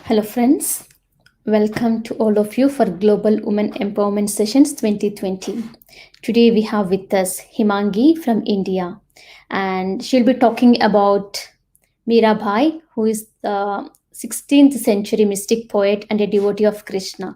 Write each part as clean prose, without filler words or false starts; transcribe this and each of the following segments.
Hello, friends. Welcome to all of you for Global Women Empowerment Sessions 2020. Today we have with us Himangi from India, and she'll be talking about Meera Bhai, who is the 16th century mystic poet and a devotee of Krishna.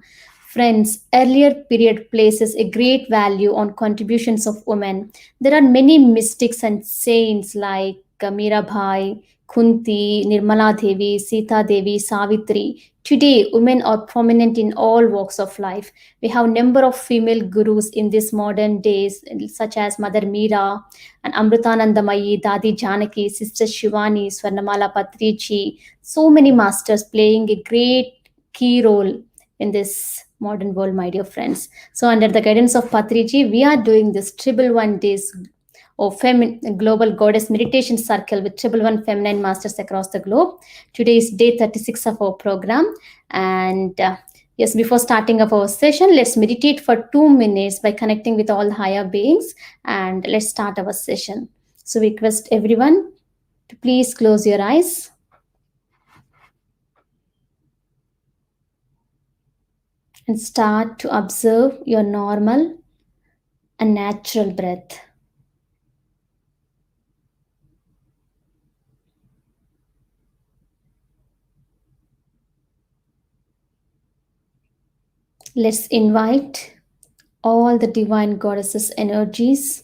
Friends, earlier period places a great value on contributions of women. There are many mystics and saints like Meera Bhai, Kunti, Nirmala Devi, Sita Devi, Savitri. Today, women are prominent in all walks of life. We have number of female gurus in these modern days, such as Mother Meera and Amritanandamayi, Dadi Janaki, Sister Shivani, Swarnamala Patrichi. So many masters playing a great key role in this modern world, my dear friends. So, under the guidance of Patriji, we are doing this triple one days global goddess meditation circle with triple one feminine masters across the globe. Today is day 36 of our program, and yes, before starting of our session, let's meditate for 2 minutes by connecting with all the higher beings, and let's start our session. So, we request everyone to please close your eyes and start to observe your normal and natural breath. Let's invite all the divine goddesses' energies.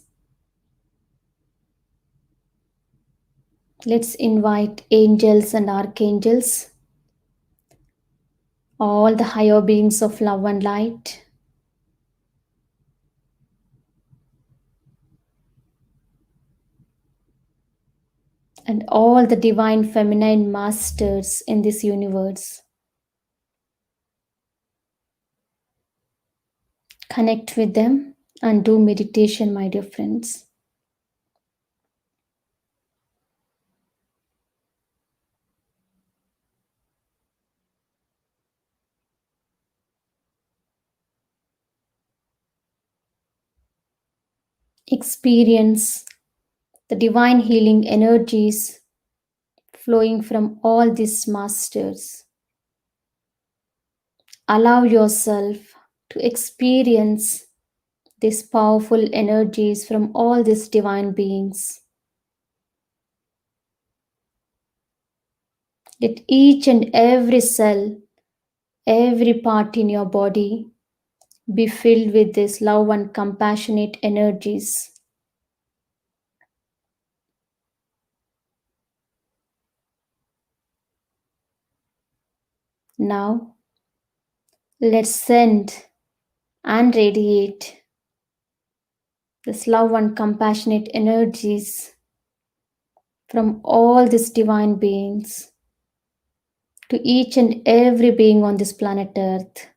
Let's invite angels and archangels, all the higher beings of love and light. And all the divine feminine masters in this universe. Connect with them and do meditation, my dear friends. Experience the divine healing energies flowing from all these masters. Allow yourself to experience these powerful energies from all these divine beings. Let each and every cell, every part in your body be filled with this love and compassionate energies. Now, let's send and radiate this love and compassionate energies from all these divine beings to each and every being on this planet Earth.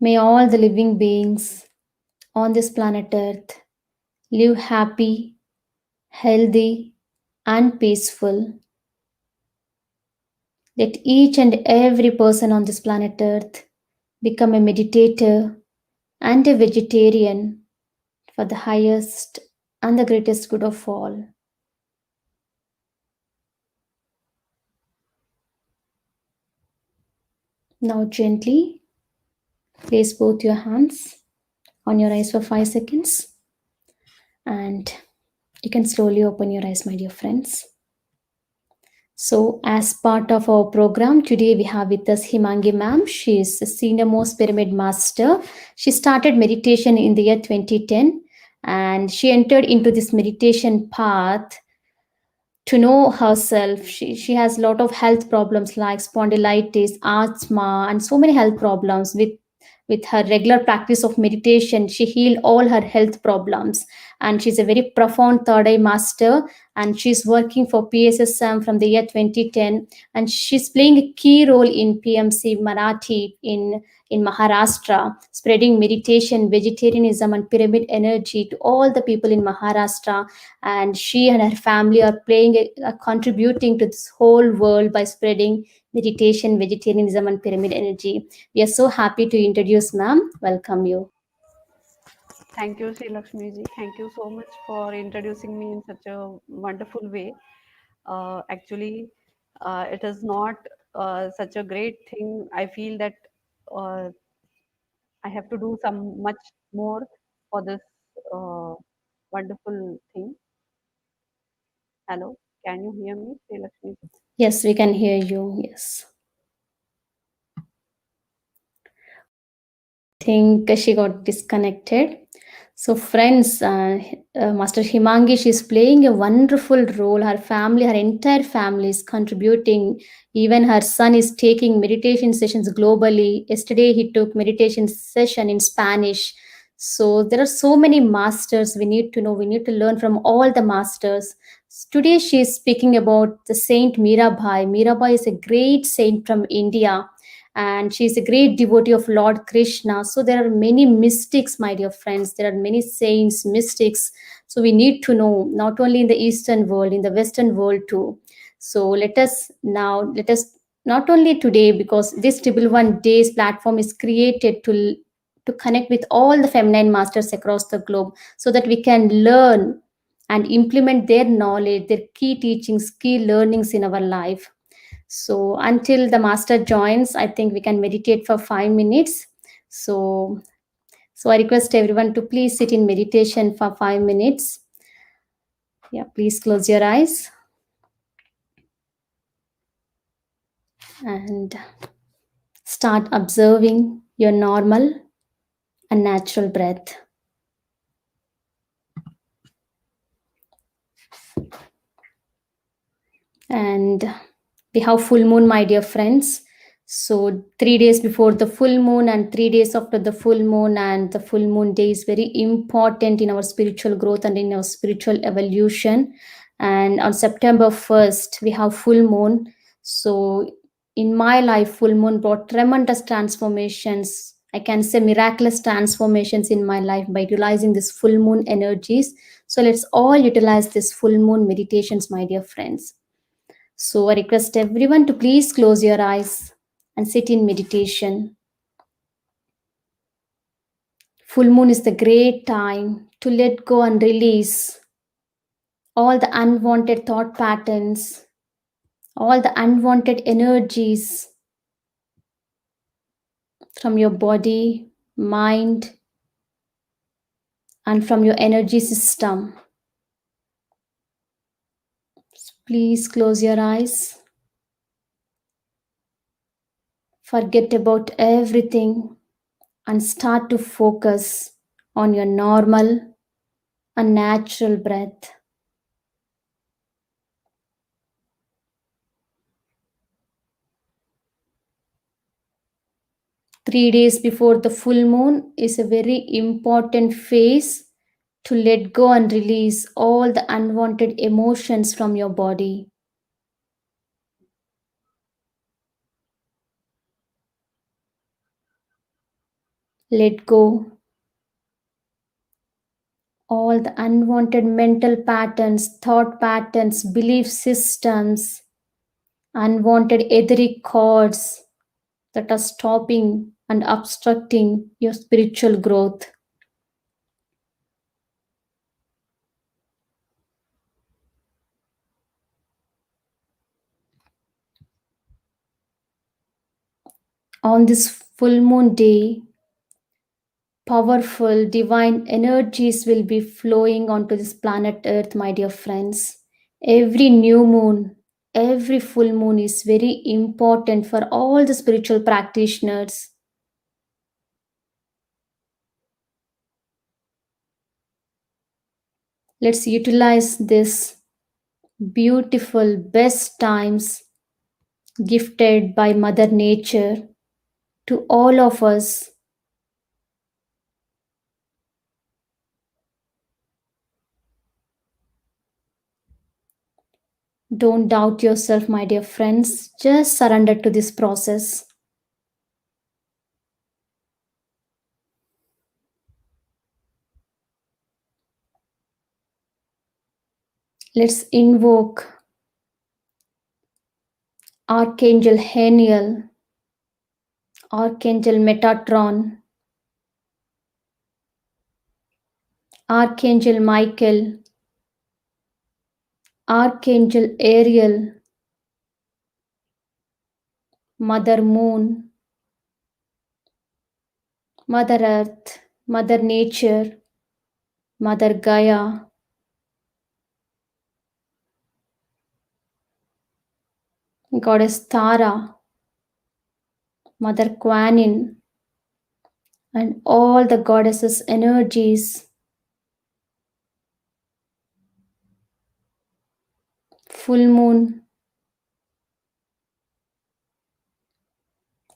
May all the living beings on this planet Earth live happy, healthy, and peaceful. Let each and every person on this planet Earth become a meditator and a vegetarian for the highest and the greatest good of all. Now, gently place both your hands on your eyes for 5 seconds, and you can slowly open your eyes, my dear friends. So, as part of our program, today we have with us Himangi ma'am. She is a senior most pyramid master. She started meditation in the year 2010, and she entered into this meditation path to know herself. She has a lot of health problems like spondylitis, asthma, and so many health problems. With her regular practice of meditation, she healed all her health problems. and she's a very profound third eye master, and she's working for PSSM from the year 2010, and she's playing a key role in PMC Marathi in Maharashtra, spreading meditation, vegetarianism, and pyramid energy to all the people in Maharashtra. And she and her family are contributing to this whole world by spreading meditation, vegetarianism, and pyramid energy. We are so happy to introduce ma'am. Welcome you. Thank you, Sri Lakshmi ji. Thank you so much for introducing me in such a wonderful way. Actually, it is not such a great thing. I feel that uh, I have to do some much more for this uh, wonderful thing. Hello, can you hear me, Sri Lakshmi ji? Yes, we can hear you. Yes. Think she got disconnected. So, friends, Master Himangi, she's playing a wonderful role. Her family, her entire family is contributing. Even her son is taking meditation sessions globally. Yesterday, he took meditation session in Spanish. So there are so many masters we need to know. We need to learn from all the masters. Today, she is speaking about the Saint Mirabai. Mirabai is a great saint from India, and she is a great devotee of Lord Krishna. So there are many mystics, my dear friends. There are many saints, mystics. So we need to know not only in the Eastern world, in the Western world too. So let us not only today, because this Triple One Days platform is created to connect with all the feminine masters across the globe, so that we can learn and implement their knowledge, their key teachings, key learnings in our life. So until the master joins, I think we can meditate for 5 minutes. So, so I request everyone to please sit in meditation for 5 minutes. Yeah, please close your eyes and start observing your normal and natural breath. And we have full moon, my dear friends. So 3 days before the full moon and 3 days after the full moon, and the full moon day is very important in our spiritual growth and in our spiritual evolution. And on September 1st we have full moon. So in my life, full moon brought tremendous transformations, I can say miraculous transformations in my life by utilizing this full moon energies. So let's all utilize this full moon meditations, my dear friends. So I request everyone to please close your eyes and sit in meditation. Full moon is the great time to let go and release all the unwanted thought patterns, all the unwanted energies from your body, mind, and from your energy system. Please close your eyes. Forget about everything and start to focus on your normal and natural breath. 3 days before the full moon is a very important phase to let go and release all the unwanted emotions from your body. Let go all the unwanted mental patterns, thought patterns, belief systems, unwanted etheric cords that are stopping and obstructing your spiritual growth. On this full moon day, powerful divine energies will be flowing onto this planet Earth, my dear friends. Every new moon, every full moon is very important for all the spiritual practitioners. Let's utilize this beautiful, best times gifted by Mother Nature to all of us Don't doubt yourself, my dear friends. Just surrender to this process. Let's invoke Archangel Haniel, Archangel Metatron, Archangel Michael, Archangel Ariel, Mother Moon, Mother Earth, Mother Nature, Mother Gaia, Goddess Tara, Mother Kuan and all the goddesses' energies. Full moon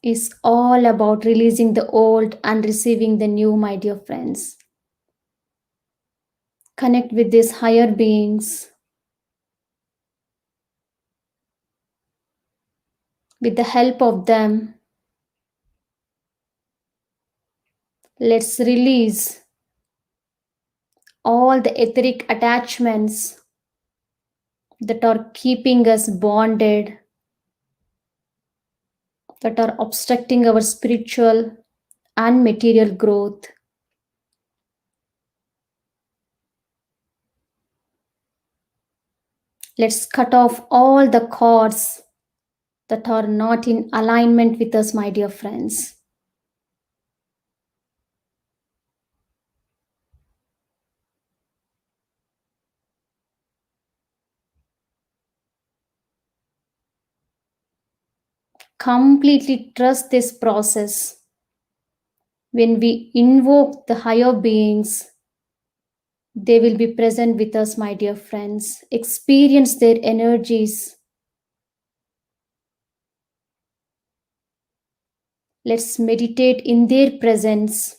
is all about releasing the old and receiving the new, my dear friends. Connect with these higher beings. With the help of them, let's release all the etheric attachments that are keeping us bonded, that are obstructing our spiritual and material growth. Let's cut off all the cords that are not in alignment with us, my dear friends. Completely trust this process. When we invoke the higher beings, they will be present with us, my dear friends. Experience their energies. Let's meditate in their presence.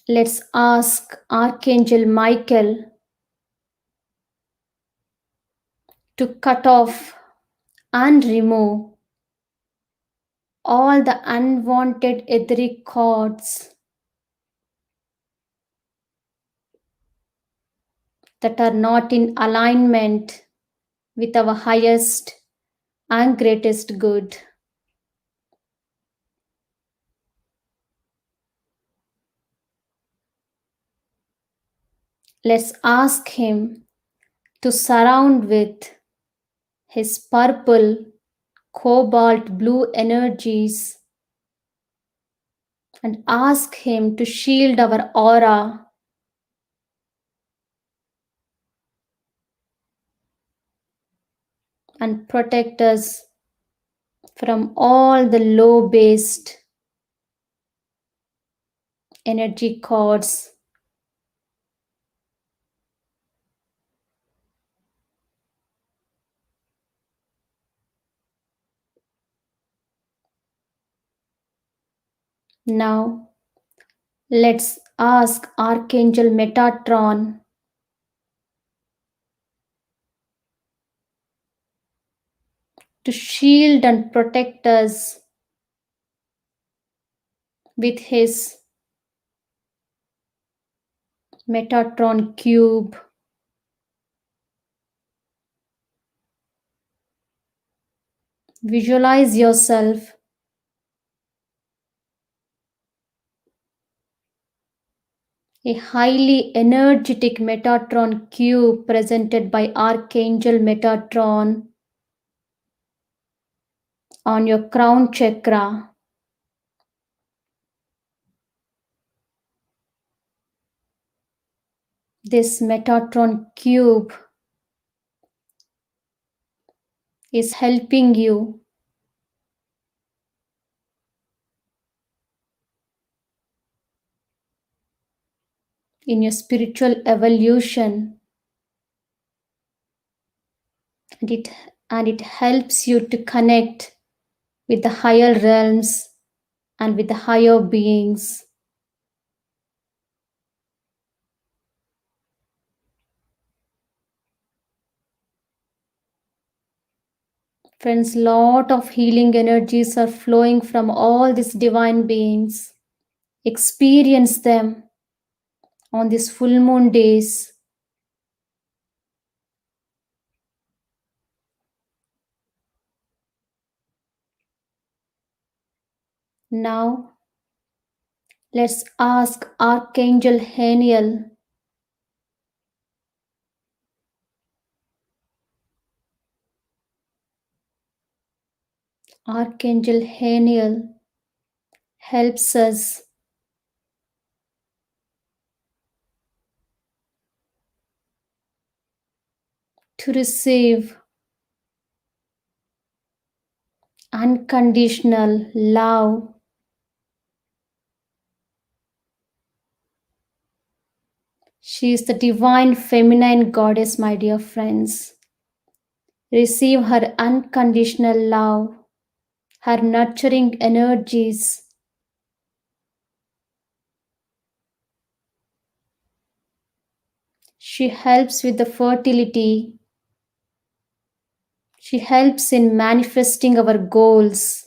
Let's ask Archangel Michael to cut off and remove all the unwanted etheric cords that are not in alignment with our highest and greatest good. Let's ask him to surround with his purple, cobalt blue energies and ask him to shield our aura and protect us from all the low based energy cords. Now, let's ask Archangel Metatron to shield and protect us with his Metatron cube. Visualize yourself a highly energetic Metatron cube presented by Archangel Metatron on your crown chakra. This Metatron cube is helping you in your spiritual evolution, and it and it helps you to connect with the higher realms and with the higher beings. Friends, lot of healing energies are flowing from all these divine beings. Experience them on these full moon days. Now, let's ask Archangel Haniel. Archangel Haniel helps us to receive unconditional love. She is the divine feminine goddess, my dear friends. Receive her unconditional love, her nurturing energies. She helps with the fertility. She helps in manifesting our goals.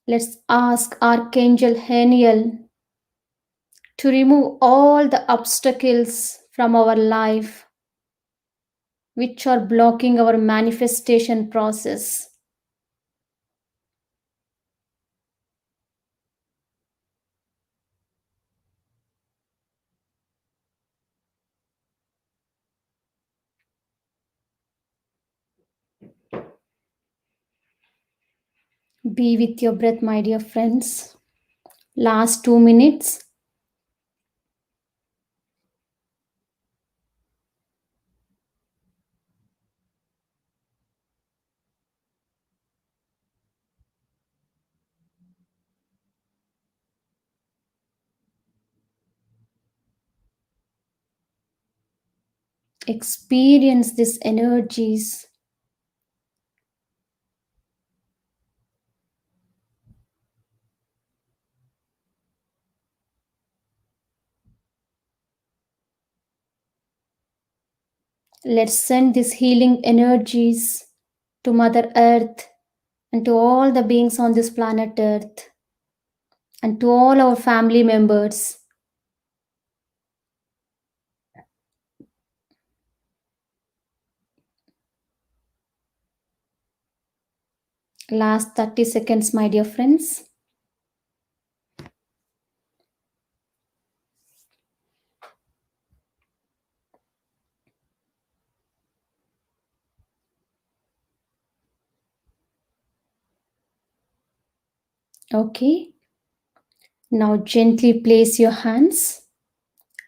Let's ask Archangel Haniel to remove all the obstacles from our life which are blocking our manifestation process. Be with your breath, my dear friends. Last 2 minutes. Experience these energies. Let's send these healing energies to Mother Earth and to all the beings on this planet Earth and to all our family members. Last 30 seconds, my dear friends. Okay. Now gently place your hands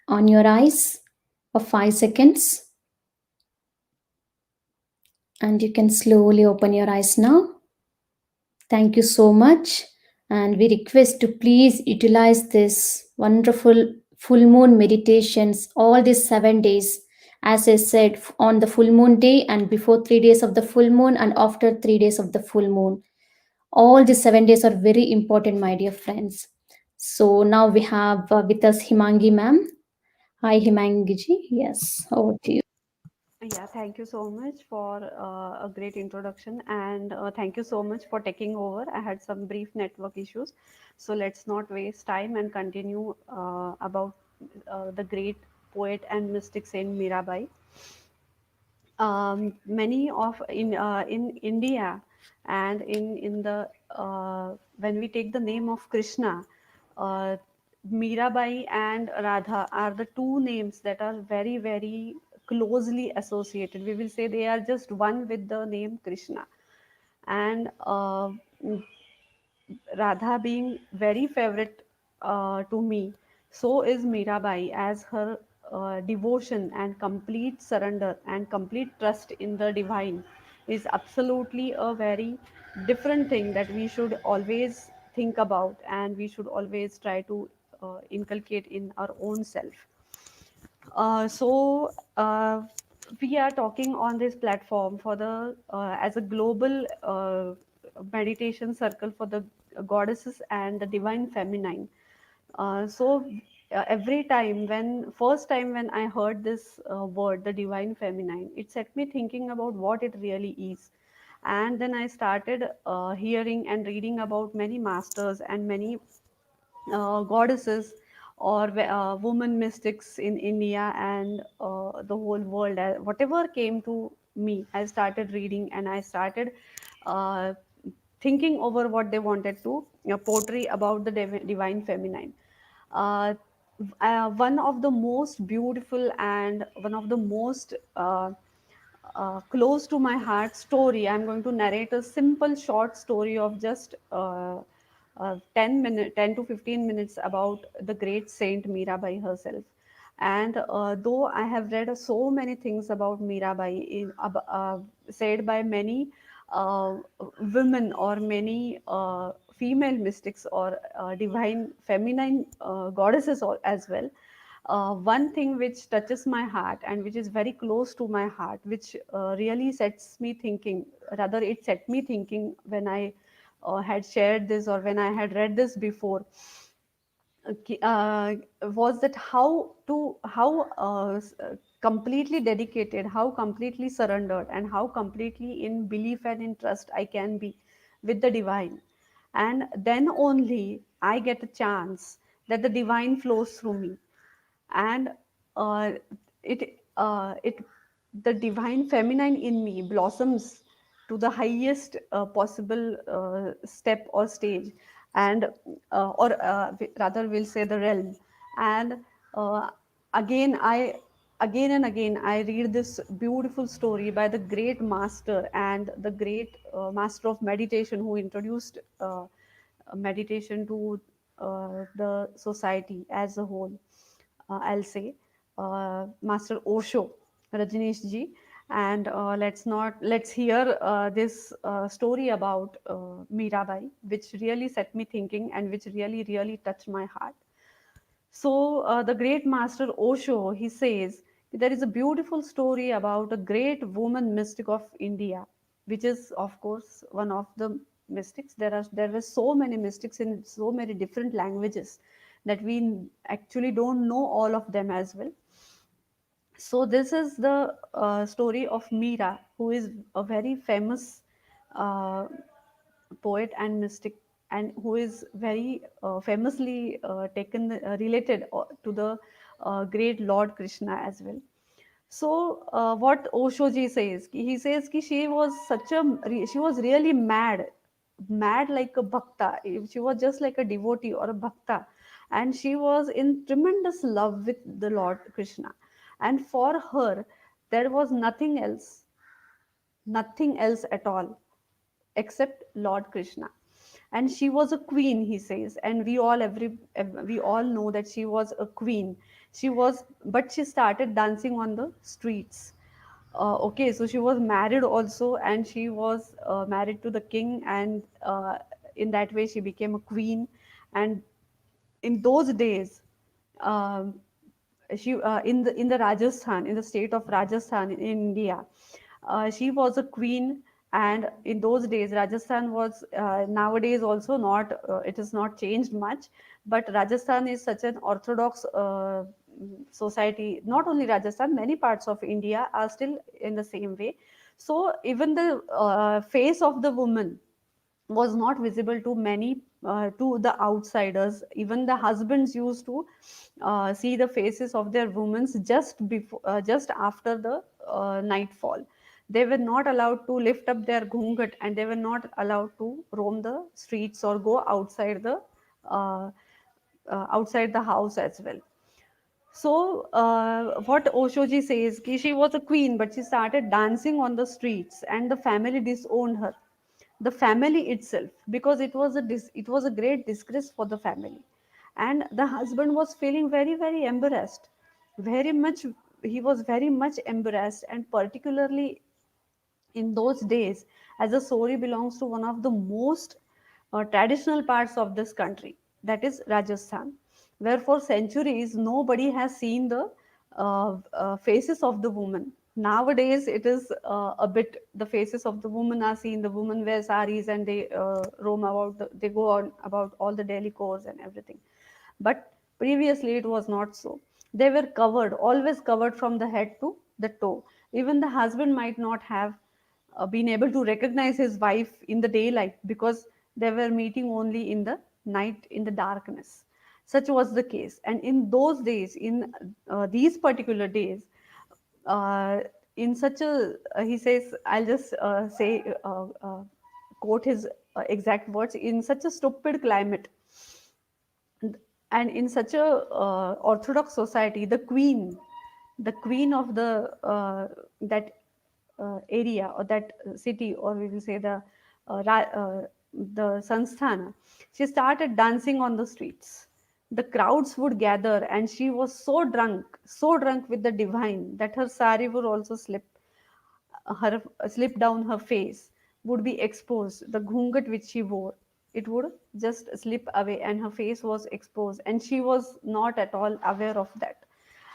on your eyes for 5 seconds and you can slowly open your eyes now. Thank you so much. And we request to please utilize this wonderful full moon meditations all these 7 days. As I said, on the full moon day and before 3 days of the full moon and after 3 days of the full moon. All these 7 days are very important, my dear friends. So now we have with us Himangi ma'am. Hi Himangi ji. Yes, over to you. Yeah, thank you so much for a great introduction, and thank you so much for taking over. I had some brief network issues, so let's not waste time and continue about the great poet and mystic Saint Mirabai. Many of in India and in the when we take the name of Krishna, uh, Mirabai and Radha are the two names that are very closely associated. We will say they are just one with the name Krishna, and Radha being very favorite to me, so is Mirabai, as her devotion and complete surrender and complete trust in the divine is absolutely a very different thing that we should always think about, and we should always try to inculcate in our own self. So we are talking on this platform for the as a global meditation circle for the goddesses and the divine feminine. So every time when first time when I heard this word, the divine feminine, it set me thinking about what it really is. And then I started hearing and reading about many masters and many goddesses or woman mystics in India and the whole world. Whatever came to me, I started reading and I started uh, thinking over what they wanted to portray about the divine feminine. Uh, One of the most beautiful and one of the most close to my heart story. I'm going to narrate a simple short story of just 10 to 15 minutes about the great saint Mirabai herself. And though I have read so many things about Mirabai, said by many uh, women or many female mystics or divine feminine goddesses as well, one thing which touches my heart and which is very close to my heart, which really sets me thinking, rather, it set me thinking when I had shared this or when I had read this before, okay, was that how completely dedicated, how completely surrendered, and how completely in belief and in trust I can be with the divine. And then only I get a chance that the divine flows through me. And uh, it the divine feminine in me blossoms to the highest possible step or stage, and rather we'll say the realm. And uh, again I again and again I read this beautiful story by the great master and the great master of meditation who introduced meditation to the society as a whole. I'll say Master Osho, Rajneesh ji, and let's hear this story about Mirabai, which really set me thinking and which really touched my heart. So the great master Osho, he says there is a beautiful story about a great woman mystic of India, which is of course one of the mystics. There were so many mystics in so many different languages that we actually don't know all of them as well. So this is the story of Meera, who is a very famous uh, poet and mystic, and who is very famously taken related to the great Lord Krishna as well. So what Oshoji says, he says ki she was really mad like a bhakta. She was just like a devotee or a bhakta, and she was in tremendous love with the Lord Krishna. And for her, there was nothing else at all except Lord Krishna. And she was a queen, he says, and we all know that she was a queen. But she started dancing on the streets. Okay, so she was married also, and she was married to the king, and in that way she became a queen. And in those days, um, she in the Rajasthan, in the state of Rajasthan in India, she was a queen. And in those days, Rajasthan was nowadays also not. It is not changed much, but Rajasthan is such an orthodox society. Not only Rajasthan, many parts of India are still in the same way. So even the face of the woman was not visible to many, to the outsiders. Even the husbands used to see the faces of their women just after the nightfall. They were not allowed to lift up their ghungat, and they were not allowed to roam the streets or go uh, outside the house as well. So what Oshoji says, ki she was a queen, but she started dancing on the streets, and the family disowned her. The family itself, because it was a great disgrace for the family, and the husband was feeling very embarrassed, very much. He was very much embarrassed, and particularly in those days, as the story belongs to one of the most traditional parts of this country, that is Rajasthan. where for centuries nobody has seen the faces of the woman. Nowadays, it is a bit, the faces of the woman are seen. The women wear saris and they roam about, they go on about all the daily chores and everything. But previously, it was not so. They were covered, always covered from the head to the toe. Even the husband might not have been able to recognize his wife in the daylight because they were meeting only in the night, in the darkness. Such was the case. And in those days, in these particular days, uh, in such a, he says, I'll just quote his exact words, in such a stupid climate and in such a orthodox society, the queen of the that area or that city, or we will say the sanstana, she started dancing on the streets. The crowds would gather, and she was so drunk with the divine, that her sari would also her slip down her face, would be exposed. The ghungat which she wore, it would just slip away, and her face was exposed, and she was not at all aware of that.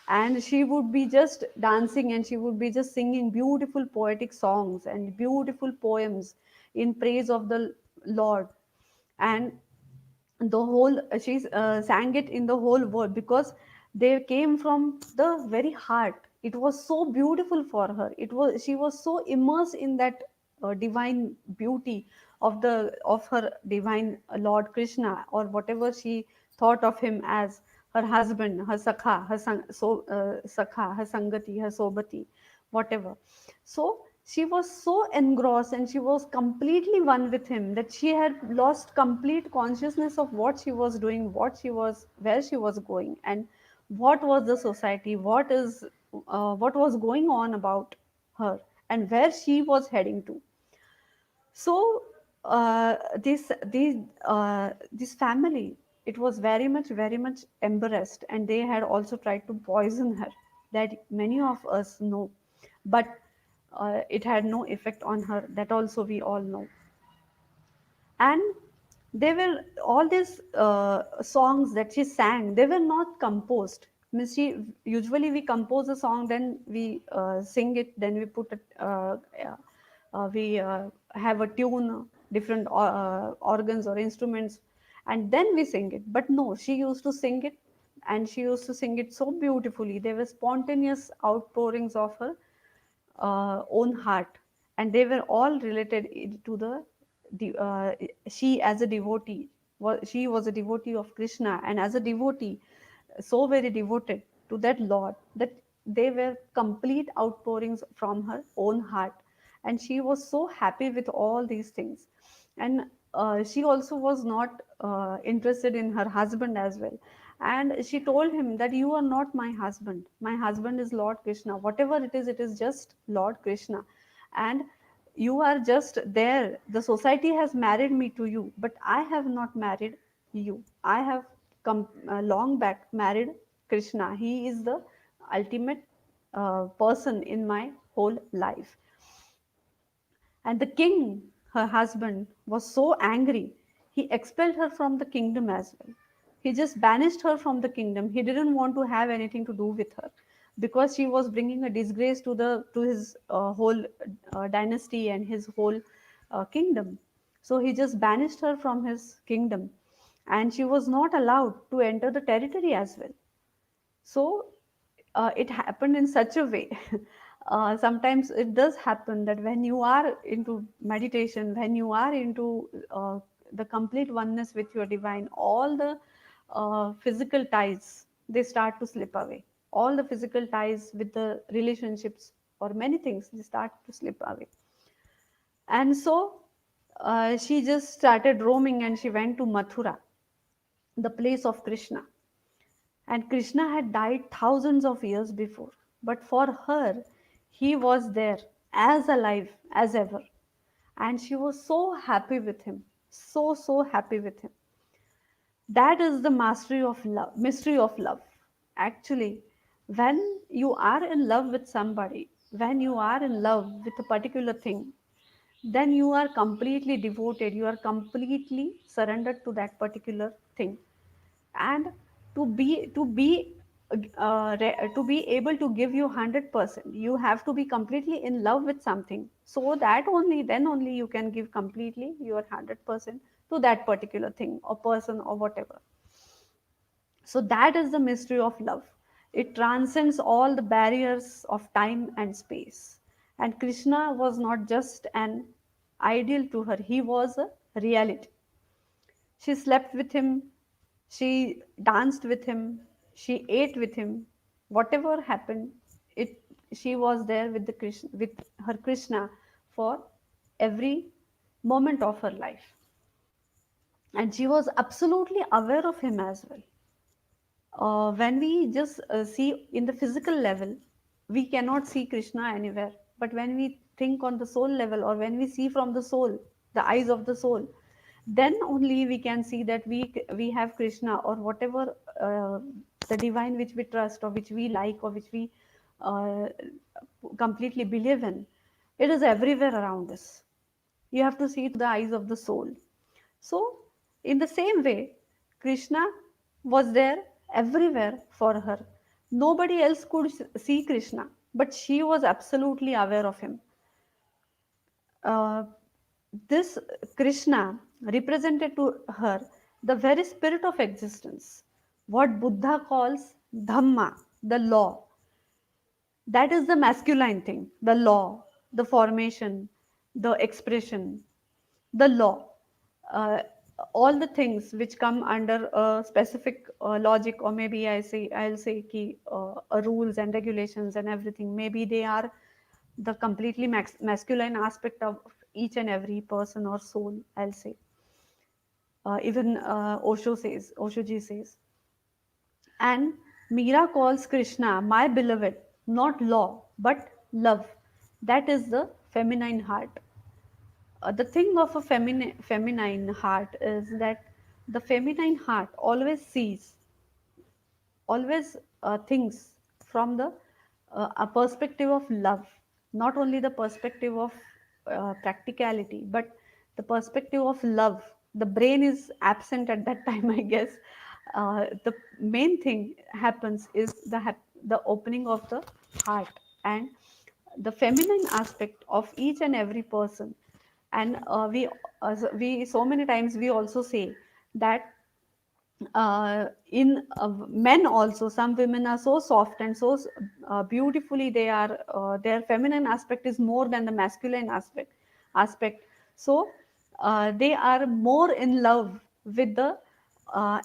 And she would be just dancing, and she would be just singing beautiful poetic songs and beautiful poems in praise of the Lord. And the whole she sang it in the whole world, because they came from the very heart. It was so beautiful for her. It was, she was so immersed in that divine beauty of the of her divine Lord Krishna, or whatever she thought of him as, her husband, her sakha, sakha, her sangati, her sobati, whatever. So she was so engrossed and she was completely one with him, that she had lost complete consciousness of what she was doing, what she was, where she was going, and what was the society, what was going on about her, and where she was heading to. So this family, it was very much embarrassed, and they had also tried to poison her, that many of us know. But it had no effect on her, that also we all know. And they were, all these songs that she sang, they were not composed. Means she, usually we compose a song, then we sing it, then we put it we have a tune, different organs or instruments, and then we sing it. But no, she used to sing it, and she used to sing it so beautifully. There were spontaneous outpourings of her own heart, and they were all related to she as a devotee, she was a devotee of Krishna, and as a devotee, so very devoted to that Lord, that they were complete outpourings from her own heart. And she was so happy with all these things. And she also was not interested in her husband as well. And she told him that, you are not my husband, my husband is Lord Krishna. Whatever it is just Lord Krishna. And you are just there, the society has married me to you, but I have not married you. I have come long back married Krishna. He is the ultimate person in my whole life. And the king, her husband, was so angry, he expelled her from the kingdom as well. He just banished her from the kingdom. He didn't want to have anything to do with her, because she was bringing a disgrace to his whole dynasty and his whole kingdom. So he just banished her from his kingdom, and she was not allowed to enter the territory as well. So it happened in such a way. Sometimes it does happen that when you are into meditation, when you are into the complete oneness with your divine, all the physical ties, they start to slip away. All the physical ties with the relationships or many things, they start to slip away. And so she just started roaming, and she went to Mathura, the place of Krishna. And Krishna had died thousands of years before. But for her, he was there, as alive as ever. And she was so happy with him. So happy with him. That is the mastery of love, mystery of love. Actually, when you are in love with somebody, when you are in love with a particular thing, then you are completely devoted, you are completely surrendered to that particular thing. And To be able to give you 100%, you have to be completely in love with something, so that only then only you can give completely your 100% to that particular thing or person or whatever. So that is the mystery of love. It transcends all the barriers of time and space. And Krishna was not just an ideal to her, he was a reality. She slept with him, she danced with him, she ate with him. Whatever happened, it she was there with with her Krishna for every moment of her life. And she was absolutely aware of him as well. When we just see in the physical level, we cannot see Krishna anywhere. But when we think on the soul level, or when we see from the soul, the eyes of the soul, then only we can see that we have Krishna, or whatever the divine which we trust, or which we like, or which we uh, completely believe in. It is everywhere around us. You have to see through the eyes of the soul. So, in the same way, Krishna was there everywhere for her. Nobody else could see Krishna, but she was absolutely aware of him. Uh, this Krishna represented to her the very spirit of existence, what Buddha calls Dhamma, the law. That is the masculine thing, the law, the formation, the expression, the law, uh, all the things which come under a specific logic, or maybe I'll say ki, rules and regulations and everything. Maybe they are the completely masculine aspect of each and every person or soul. I'll say, even Osho ji says, and Meera calls Krishna my beloved, not law but love. That is the feminine heart. The thing of a feminine heart is that the feminine heart always sees, always thinks from the a perspective of love, not only the perspective of practicality, but the perspective of love. The brain is absent at that time, I guess. The main thing happens is the opening of the heart, and the feminine aspect of each and every person. And we so many times we also say that in men also, some women are so soft and so beautifully, they are their feminine aspect is more than the masculine aspect. So they are more in love with the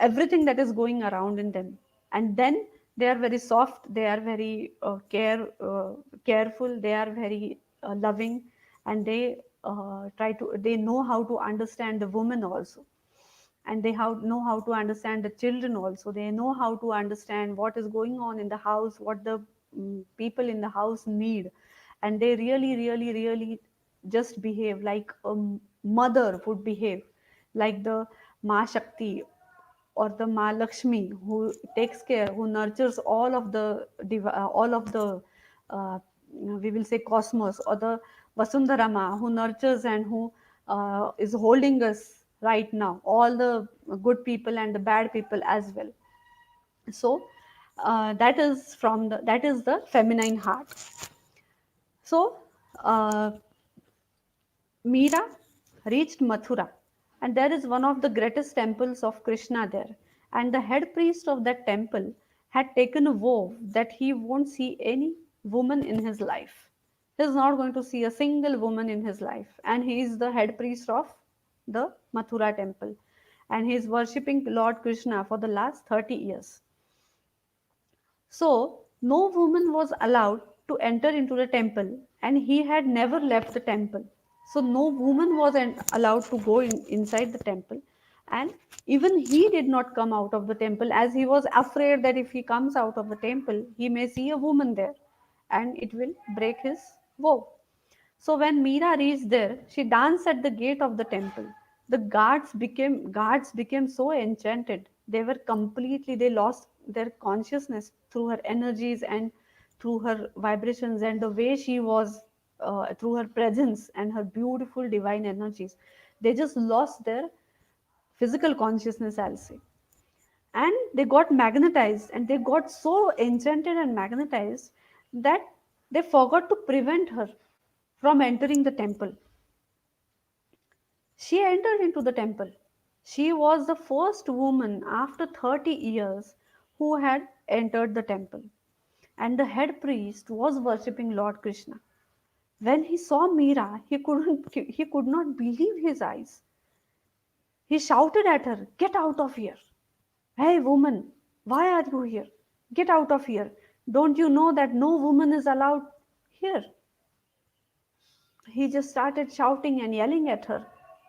everything that is going around in them. And then they are very soft, they are very careful, they are very loving, and they know how to understand the woman also, and know how to understand the children also. They know how to understand what is going on in the house, what the people in the house need. And they really, really, really just behave like a mother would behave, like the Ma Shakti or the Ma Lakshmi, who takes care, who nurtures all of the uh, we will say cosmos, or the Vasundharama, who nurtures and who is holding us right now, all the good people and the bad people as well. So that is the feminine heart. So uh, Meera reached Mathura, and there is one of the greatest temples of Krishna there. And the head priest of that temple had taken a vow that he won't see any woman in his life. He is not going to see a single woman in his life. And he is the head priest of the Mathura temple. And he is worshipping Lord Krishna for the last 30 years. So, no woman was allowed to enter into the temple, and he had never left the temple. So, no woman was allowed to go inside the temple, and even he did not come out of the temple, as he was afraid that if he comes out of the temple, he may see a woman there and it will break his vow. So when Meera reached there, she danced at the gate of the temple. The guards became so enchanted. They lost their consciousness through her energies and through her vibrations and the way she was, through her presence and her beautiful divine energies. They just lost their physical consciousness, I'll say. and they got magnetized, and they got so enchanted and magnetized that they forgot to prevent her from entering the temple. She entered into the temple. She was the first woman after 30 years who had entered the temple, and the head priest was worshipping Lord Krishna. When he saw Meera, he could not believe his eyes. He shouted at her, "Get out of here! Hey woman, why are you here? Get out of here! Don't you know that no woman is allowed here?" He just started shouting and yelling at her,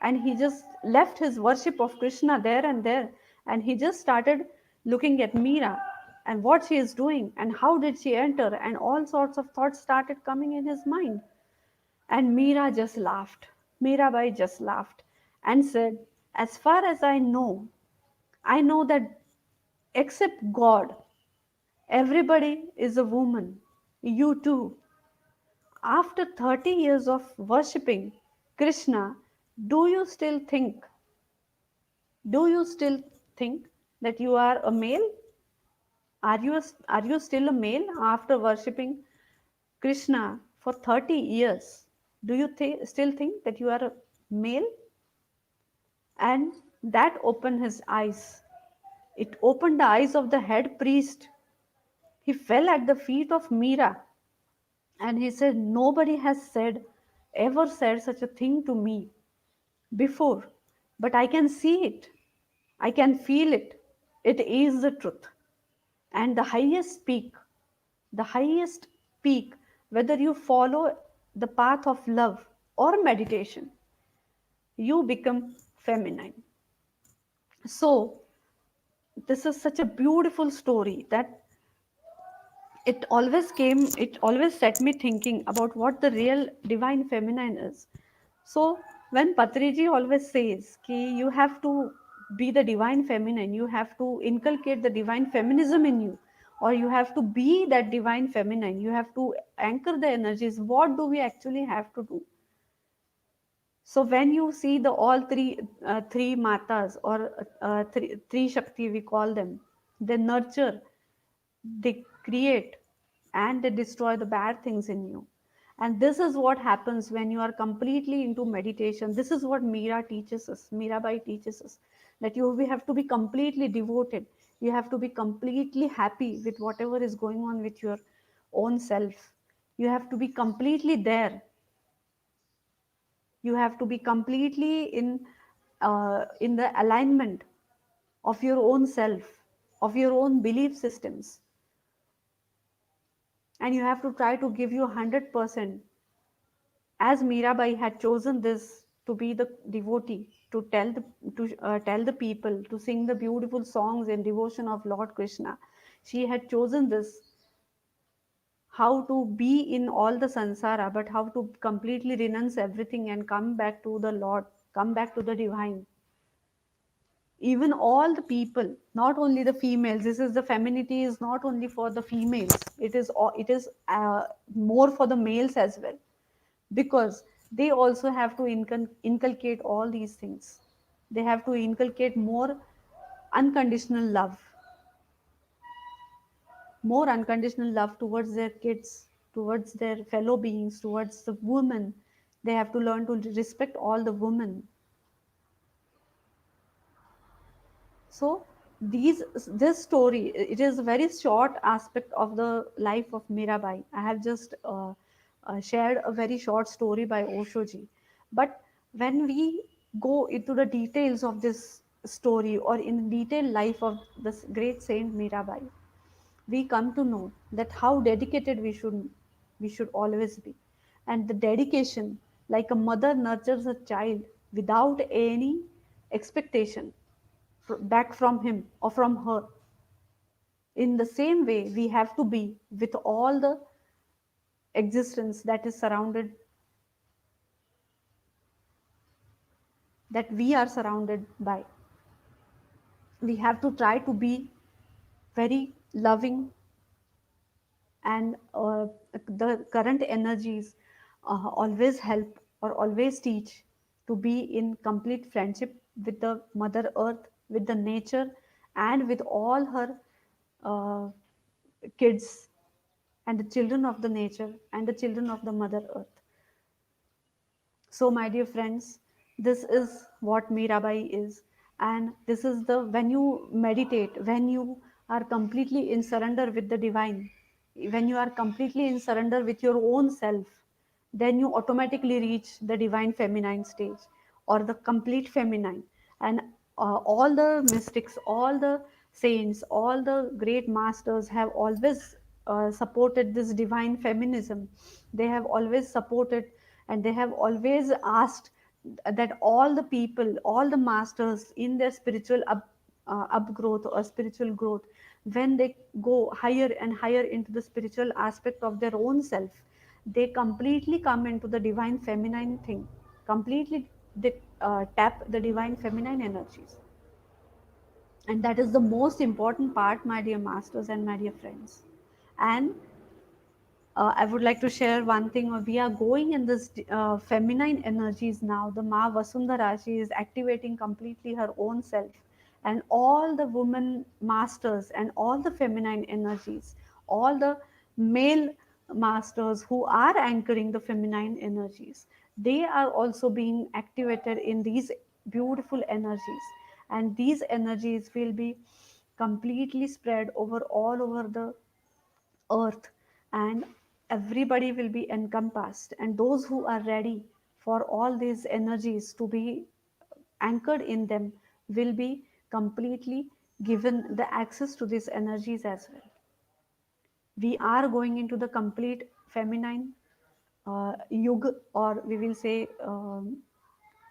and he just left his worship of Krishna there and there, and he just started looking at Meera and what she is doing and how did she enter, and all sorts of thoughts started coming in his mind. And Meera just laughed. Meerabai just laughed and said, "As far as I know that except God, everybody is a woman. You too. After 30 years of worshipping Krishna, do you still think, do you still think that you are a male? Are you still a male after worshipping Krishna for 30 years? Do you still think that you are a male?" And that opened his eyes. It opened the eyes of the head priest. He fell at the feet of Meera and he said, "Nobody has ever said such a thing to me before, but I can see it. I can feel it. It is the truth." And the highest peak, whether you follow the path of love or meditation, you become feminine. So, this is such a beautiful story that it always set me thinking about what the real divine feminine is. So when Patriji always says ki you have to be the divine feminine, you have to inculcate the divine feminism in you, or you have to be that divine feminine, you have to anchor the energies, what do we actually have to do? So when you see the all three matas, or three shakti we call them, they nurture, they create, and they destroy the bad things in you. And this is what happens when you are completely into meditation. This is what Meera teaches us, Mirabai teaches us, that we have to be completely devoted. You have to be completely happy with whatever is going on with your own self. You have to be completely there. You have to be completely in the alignment of your own self, of your own belief systems, and you have to try to give you 100%, as Mirabai had chosen this to be the devotee, to tell the people, to sing the beautiful songs in devotion of Lord Krishna. She had chosen this, how to be in all the sansara, but how to completely renounce everything and come back to the Lord, come back to the divine. Even all the people, not only the females, this is the femininity is not only for the females, it is more for the males as well, because they also have to inculcate all these things. They have to inculcate unconditional love more unconditional love towards their kids, towards their fellow beings, towards the women. They have to learn to respect all the women. So this story, it is a very short aspect of the life of Mirabai. I have just shared a very short story by Oshoji. But when we go into the details of this story, or in detailed life of this great saint Mirabai, we come to know that how dedicated we should always be. And the dedication, like a mother nurtures a child without any expectation back from him or from her, in the same way we have to be with all the existence that we are surrounded by. We have to try to be very loving, and the current energies always help or always teach to be in complete friendship with the mother earth, with the nature, and with all her uh, kids and the children of the nature and the children of the mother earth. So, my dear friends, this is what Mirabai is, and this is the when you meditate, when you are completely in surrender with the divine, when you are completely in surrender with your own self, then you automatically reach the divine feminine stage or the complete feminine. And all the mystics, all the saints, all the great masters have always supported this divine feminism. They have always supported and they have always asked that all the people, all the masters in their spiritual upgrowth or spiritual growth, when they go higher and higher into the spiritual aspect of their own self, they completely come into the divine feminine thing, completely they tap the divine feminine energies. And that is the most important part, my dear masters and my dear friends. And I would like to share one thing. We are going in this feminine energies now. The Ma Vasundhara, she is activating completely her own self. And all the women masters and all the feminine energies, all the male masters who are anchoring the feminine energies, they are also being activated in these beautiful energies. And these energies will be completely spread over all over the earth, and everybody will be encompassed, and those who are ready for all these energies to be anchored in them will be completely given the access to these energies as well. We are going into the complete feminine yug, or we will say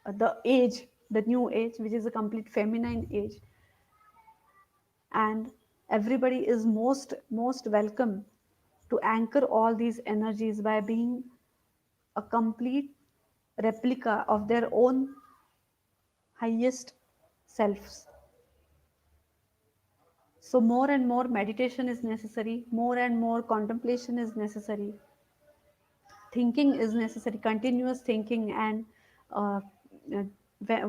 the age, the new age, which is a complete feminine age. And everybody is most welcome to anchor all these energies by being a complete replica of their own highest selves. So more and more meditation is necessary, more and more contemplation is necessary, thinking is necessary, continuous thinking, and uh,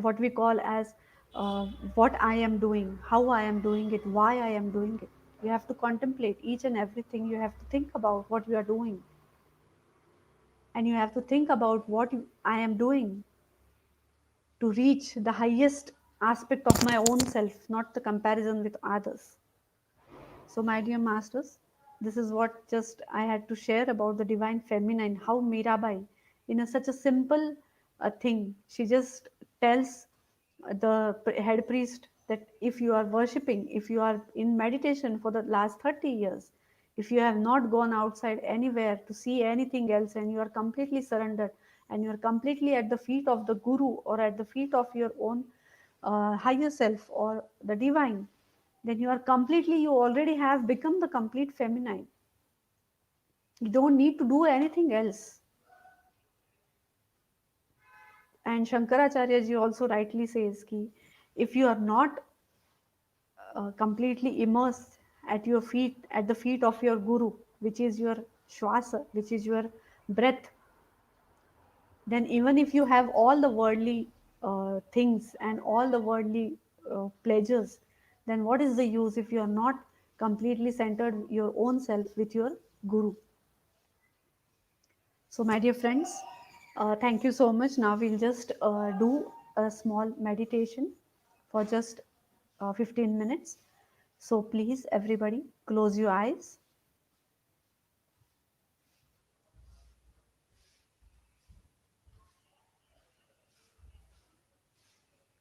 what we call as uh, what I am doing, how I am doing it, why I am doing it. You have to contemplate each and everything. You have to think about what you are doing, and you have to think about what I am doing to reach the highest aspect of my own self, not the comparison with others. So, my dear masters, this is what just I had to share about the divine feminine, how Mirabai, in such a simple thing, she just tells the head priest that if you are worshipping, if you are in meditation for the last 30 years, if you have not gone outside anywhere to see anything else, and you are completely surrendered, and you are completely at the feet of the guru or at the feet of your own higher self or the divine, then you are completely, you already have become the complete feminine. You don't need to do anything else. And Shankaracharya ji also rightly says ki if you are not completely immersed at your feet, at the feet of your guru, which is your shwasa, which is your breath, then even if you have all the worldly things and all the worldly pleasures, then what is the use if you are not completely centered your own self with your guru? So, my dear friends, thank you so much. Now we'll just do a small meditation for just 15 minutes. So, please, everybody, close your eyes.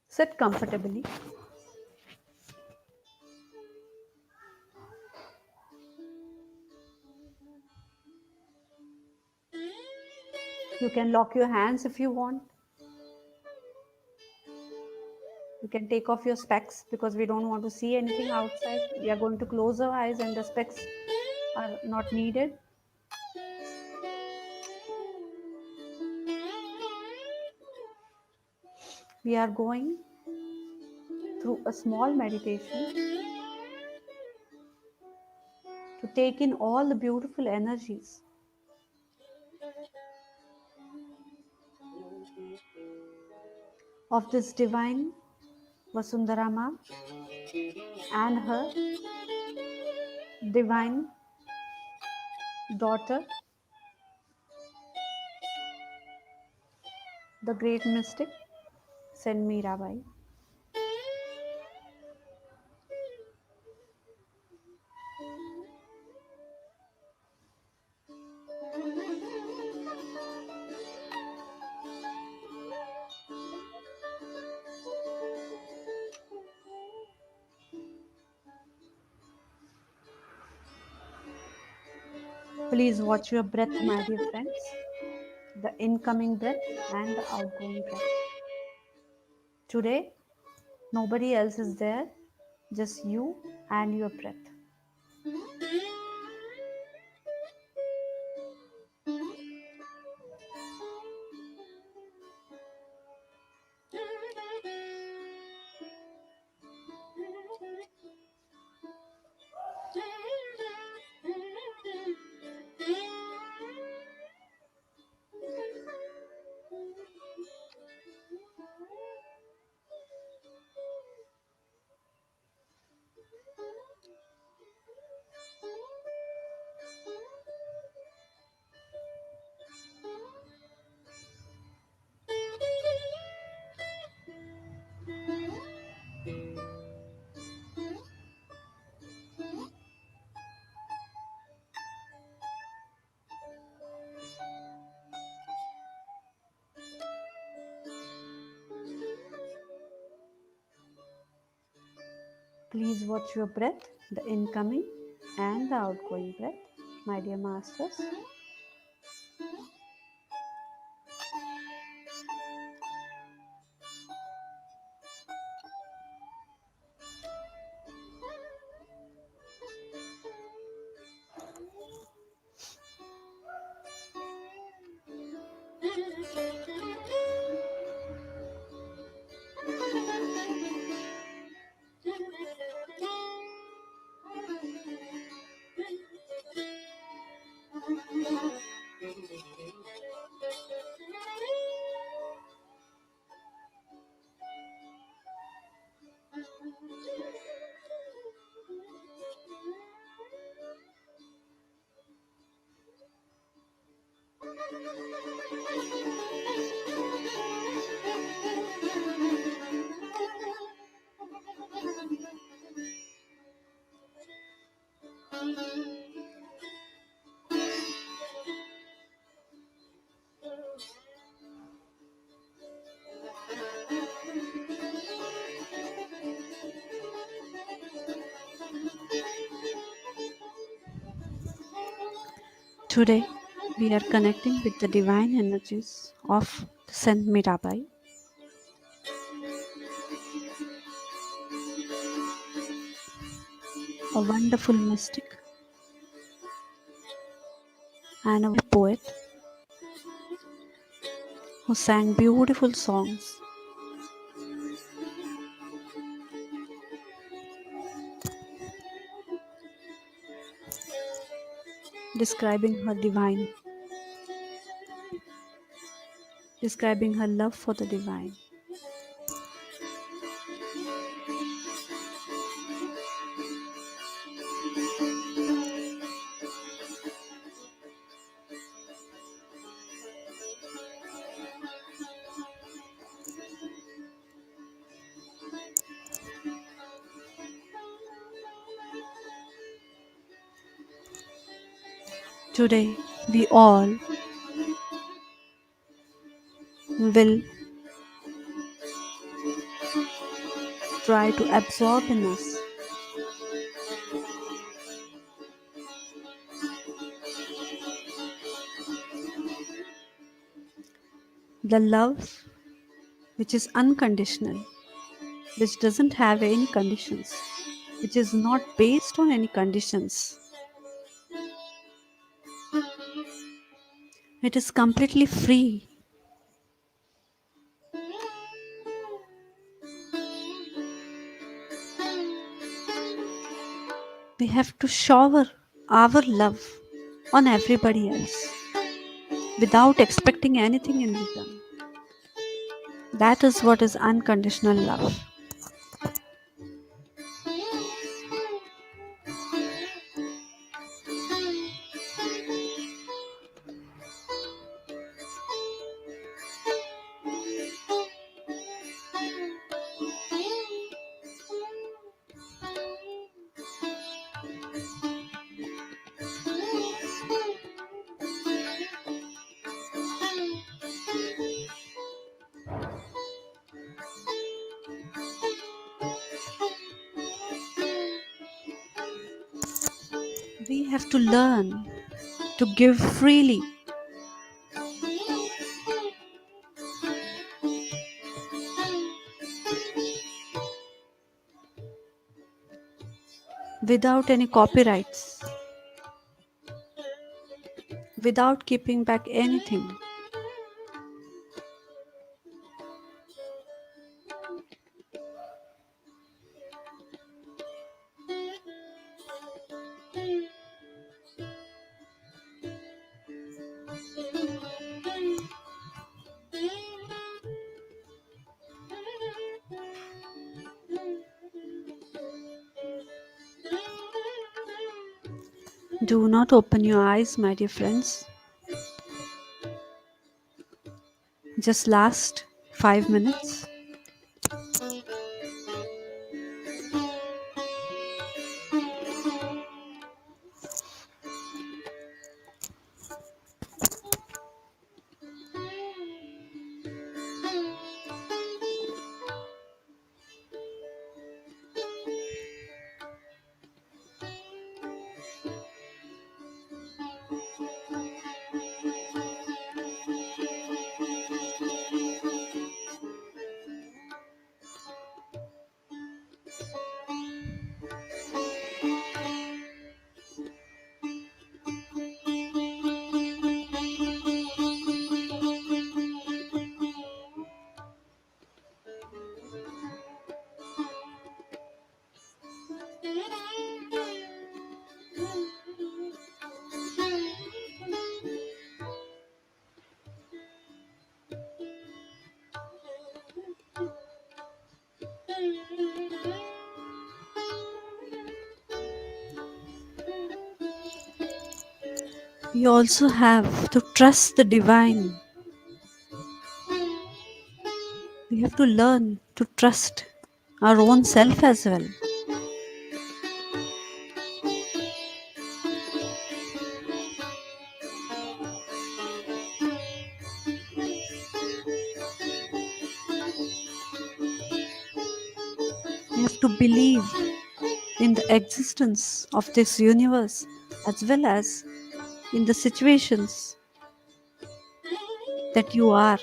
Sit comfortably. You can lock your hands if you want. You can take off your specs because we don't want to see anything outside. We are going to close our eyes, and the specs are not needed. We are going through a small meditation to take in all the beautiful energies of this divine Vasundharama, and her divine daughter, the great mystic Saint Mirabai. Please watch your breath, my dear friends, the incoming breath and the outgoing breath. Today, nobody else is there, just you and your breath. Please watch your breath, the incoming and the outgoing breath, my dear masters. Today, we are connecting with the divine energies of Saint Mirabai, a wonderful mystic and a poet who sang beautiful songs describing her divine, describing her love for the divine. Today, we all will try to absorb in us the love which is unconditional, which doesn't have any conditions, which is not based on any conditions. It is completely free. We have to shower our love on everybody else without expecting anything in return. That is what is unconditional love. We have to learn to give freely without any copyrights, without keeping back anything. Do not open your eyes, my dear friends. Just last 5 minutes. We also have to trust the divine. We have to learn to trust our own self as well. We have to believe in the existence of this universe as well as in the situations that you are.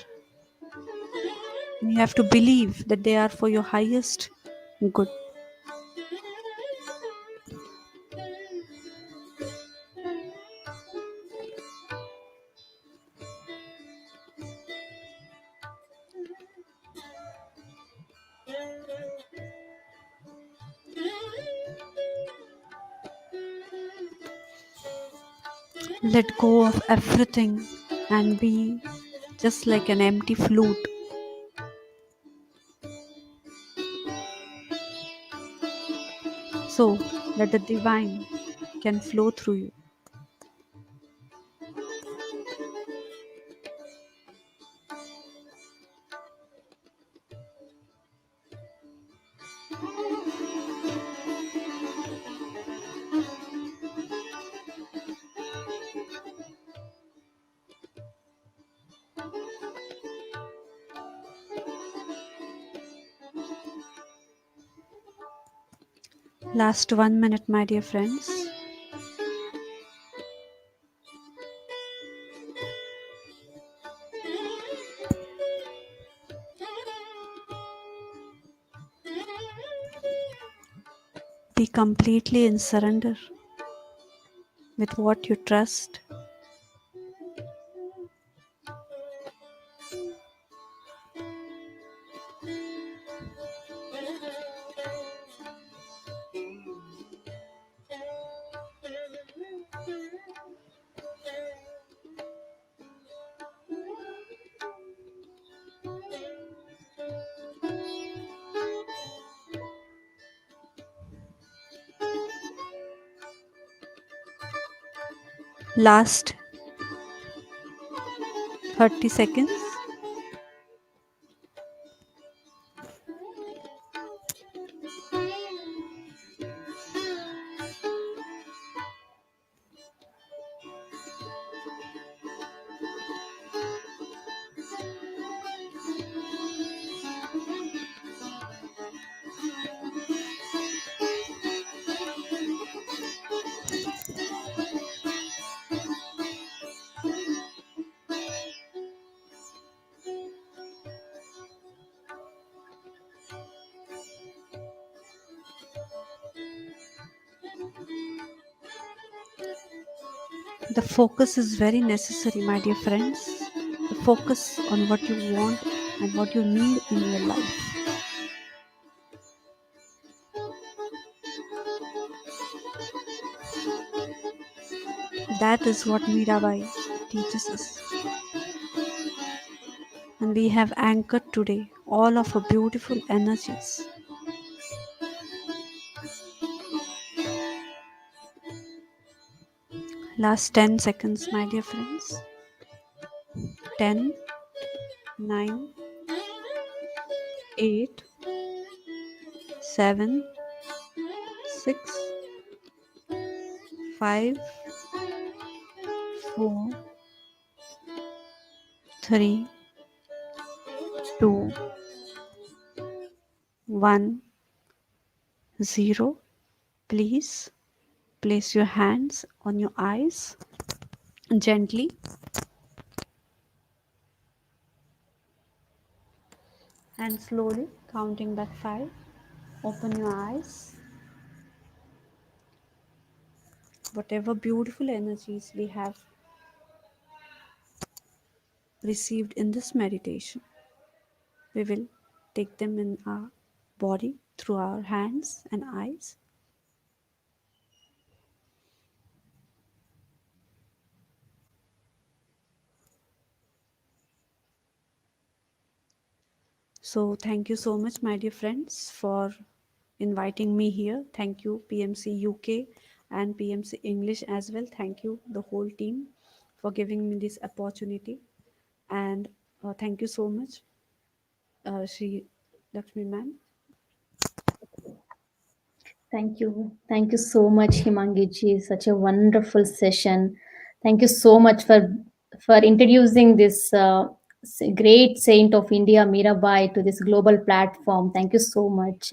And you have to believe that they are for your highest good. Let go of everything and be just like an empty flute. So that the divine can flow through you. Last 1 minute, my dear friends. Be completely in surrender with what you trust. Last 30 seconds. The focus is very necessary, my dear friends. The focus on what you want and what you need in your life. That is what Mirabai teaches us. And we have anchored today all of our beautiful energies. Last 10 seconds, my dear friends. 10, 9, 8, 7, 6, 5, 4, 3, 2, 1, 0. Please place your hands on your eyes gently and slowly counting back 5. Open your eyes. Whatever beautiful energies we have received in this meditation, we will take them in our body through our hands and eyes. So, thank you so much, my dear friends, for inviting me here. Thank you, PMC UK and PMC English as well. Thank you, the whole team, for giving me this opportunity. And thank you so much, Shri Lakshmi ma'am. Thank you. Thank you so much, Himangi ji. Such a wonderful session. Thank you so much for introducing this great saint of India, Mirabai, to this global platform. Thank you so much.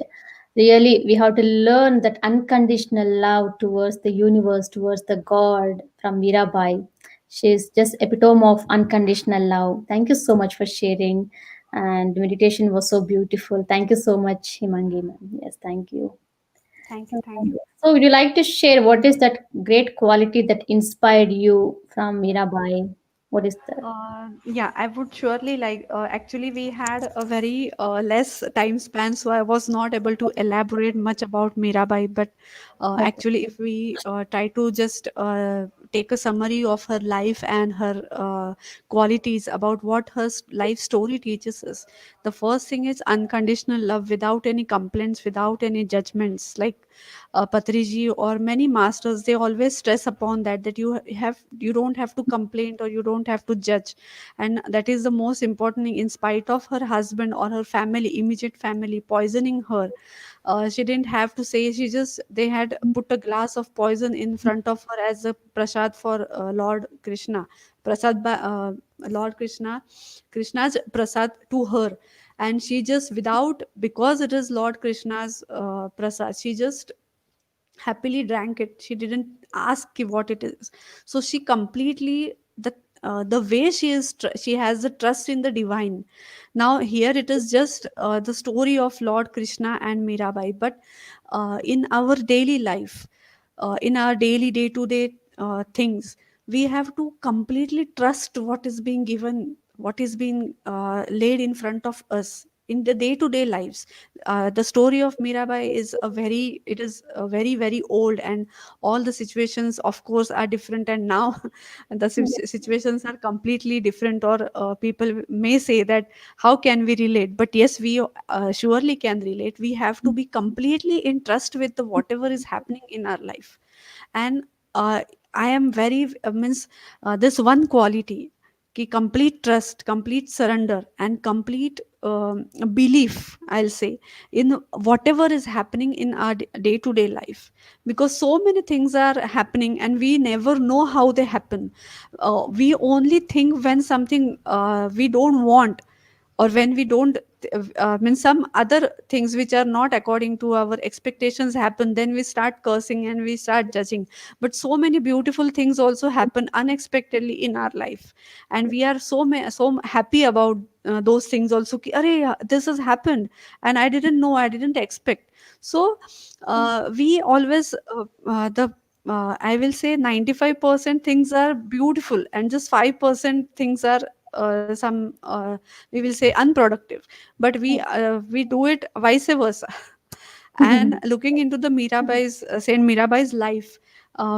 Really, we have to learn that unconditional love towards the universe, towards the God from Mirabai. She is just epitome of unconditional love. Thank you so much for sharing. And meditation was so beautiful. Thank you so much, Himangi ma'am. Yes, thank you. Thank you, thank you. So, would you like to share what is that great quality that inspired you from Mirabai? What is that? Yeah, I would surely like. Actually, we had a very less time span, so I was not able to elaborate much about Mirabai. But Okay. actually, if we try to just take a summary of her life and her qualities about what her life story teaches us, the first thing is unconditional love without any complaints, without any judgments. Like Patriji or many masters, they always stress upon that you don't have to complain or you don't have to judge, and that is the most important thing. In spite of her husband or her family, immediate family, poisoning her, she didn't have to say. She just they had put a glass of poison in front of her as a prasad for Lord Krishna, prasad by Lord Krishna's prasad to her, and she just without, because it is Lord Krishna's prasad, she just happily drank it. She didn't ask what it is. So she completely the way she has the trust in the divine. Now here it is just the story of Lord Krishna and Mirabai, but in our daily life, in our daily day to day things, we have to completely trust what is being given, what is being laid in front of us in the day to day lives. The story of Mirabai is very very old, and all the situations of course are different, and now the situations are completely different, or people may say that how can we relate, but yes, we surely can relate. We have to be completely in trust with the whatever is happening in our life. And I am very means this one quality, ki complete trust, complete surrender, and complete belief, I'll say, in whatever is happening in our day to day life. Because so many things are happening and we never know how they happen. We only think when something we don't want, or when we don't mean some other things which are not according to our expectations happen, then we start cursing and we start judging. But so many beautiful things also happen unexpectedly in our life, and we are so happy about those things also, ki, Arey, this has happened and I didn't know, I didn't expect. So we always the I will say 95% things are beautiful, and just 5% things are some we will say unproductive. But we do it vice versa. And looking into the Mirabai's Saint Mirabai's life,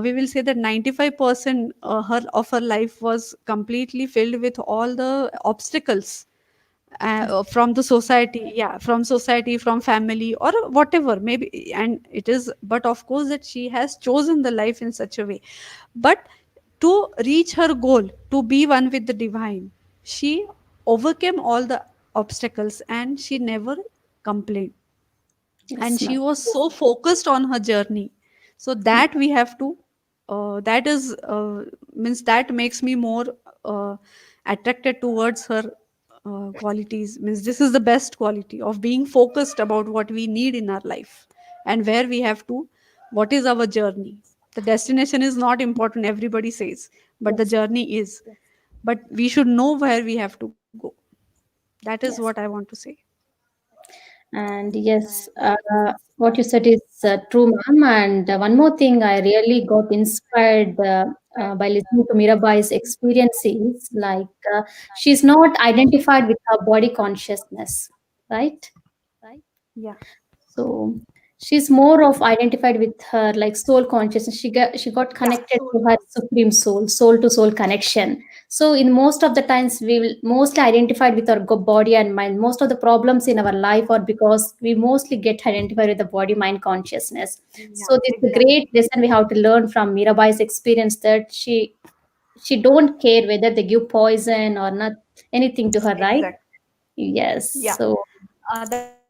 we will say that 95% her life was completely filled with all the obstacles from the society, yeah, from society, from family, or whatever maybe. And it is, but of course, that she has chosen the life in such a way. But to reach her goal, to be one with the divine, she overcame all the obstacles and she never complained, and Yes, she ma'am. was so focused on her journey. So that we have to that is means that makes me more uh, attracted towards her qualities. Means this is the best quality of being focused about what we need in our life, and where we have to, what is our journey. The destination is not important, everybody says, but the Yes, journey is. But we should know where we have to go. That is what I yes. want to say. And yes, what you said is true, ma'am. And one more thing, I really got inspired by listening to Mirabai's experiences. Like, she's not identified with her body consciousness, right? Yeah. So she's more of identified with her like soul consciousness. She got connected to her supreme soul, soul to soul connection. So in most of the times we will mostly identified with our body and mind. Most of the problems in our life are because we mostly get identified with the body mind consciousness. Yeah, So this is a exactly. great lesson we have to learn from Mirabai's experience, that she don't care whether they give poison or not, anything to her, right? Exactly. Yes. Yeah. So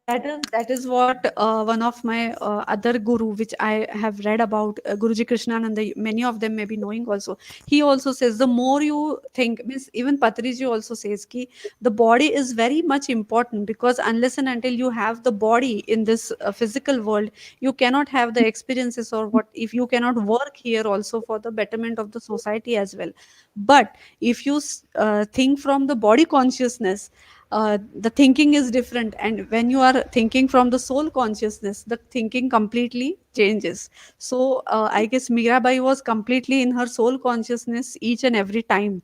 That is what one of my other guru, which I have read about, Guruji Krishnananda. Many of them may be knowing also. He also says the more you think, means even Patriji also says ki the body is very much important, because unless and until you have the body in this physical world, you cannot have the experiences, or what if you cannot work here also for the betterment of the society as well. But if you think from the body consciousness, the thinking is different, and when you are thinking from the soul consciousness, the thinking completely changes. So I guess Mirabai was completely in her soul consciousness each and every time.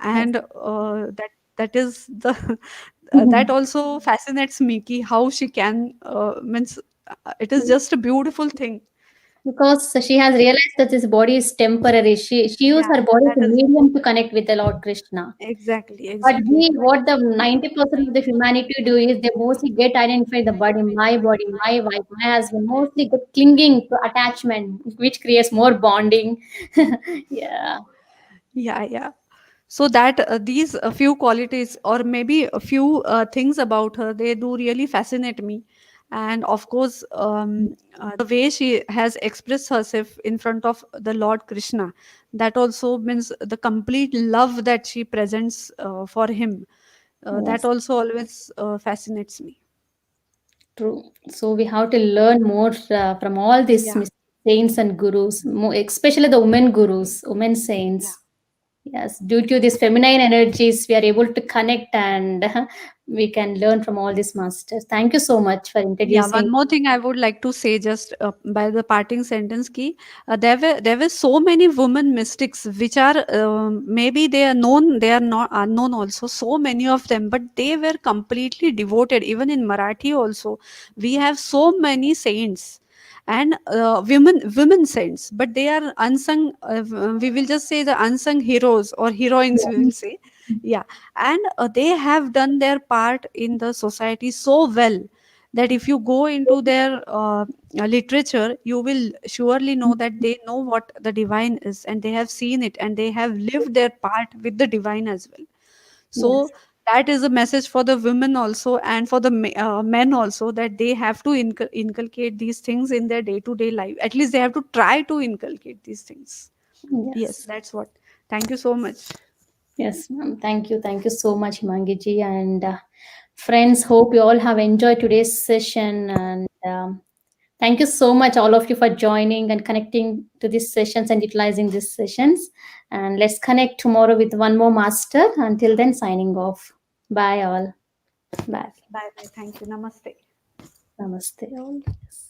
yes. And that is the that also fascinates me ki how she can means it is just a beautiful thing. Because she has realized that this body is temporary. She used Yeah, her body as that a is medium to connect with the Lord Krishna. exactly, But exactly. we, what the 90% of the humanity do is they mostly get identified the body, my wife, my husband, mostly get clinging to attachment, which creates more bonding. Yeah. Yeah, yeah. So that these a few qualities, or maybe a few things about her, they do really fascinate me. And of course, the way she has expressed herself in front of the Lord Krishna, that also means the complete love that she presents for him. That Yes, also always fascinates me. true. So we have to learn more from all these Yeah, saints and gurus, especially the women gurus, women yeah. saints. Yes, due to these feminine energies, we are able to connect and we can learn from all these masters. Thank you so much for Yeah, introducing. one more thing I would like to say, just by the parting sentence, ki there were so many women mystics which are maybe they are known, they are not unknown also. So many of them, but they were completely devoted. Even in Marathi also, we have so many saints and women saints, but they are unsung. We will just say the unsung heroes or heroines. We will say, yeah, and they have done their part in the society so well that if you go into their literature, you will surely know that they know what the divine is, and they have seen it, and they have lived their part with the divine as well. Yes, So that is a message for the women also, and for the men also, that they have to inculcate these things in their day to day life. At least they have to try to inculcate these things. Yes, yes, that's what. Thank you so much. yes, ma'am. Thank you. Thank you so much, Himangi ji. And friends, hope you all have enjoyed today's session. And thank you so much, all of you, for joining and connecting to these sessions and utilizing these sessions. And let's connect tomorrow with one more master. Until then, signing off. Bye, all. Bye. Bye bye. Thank you. Namaste. Namaste, all. Yes.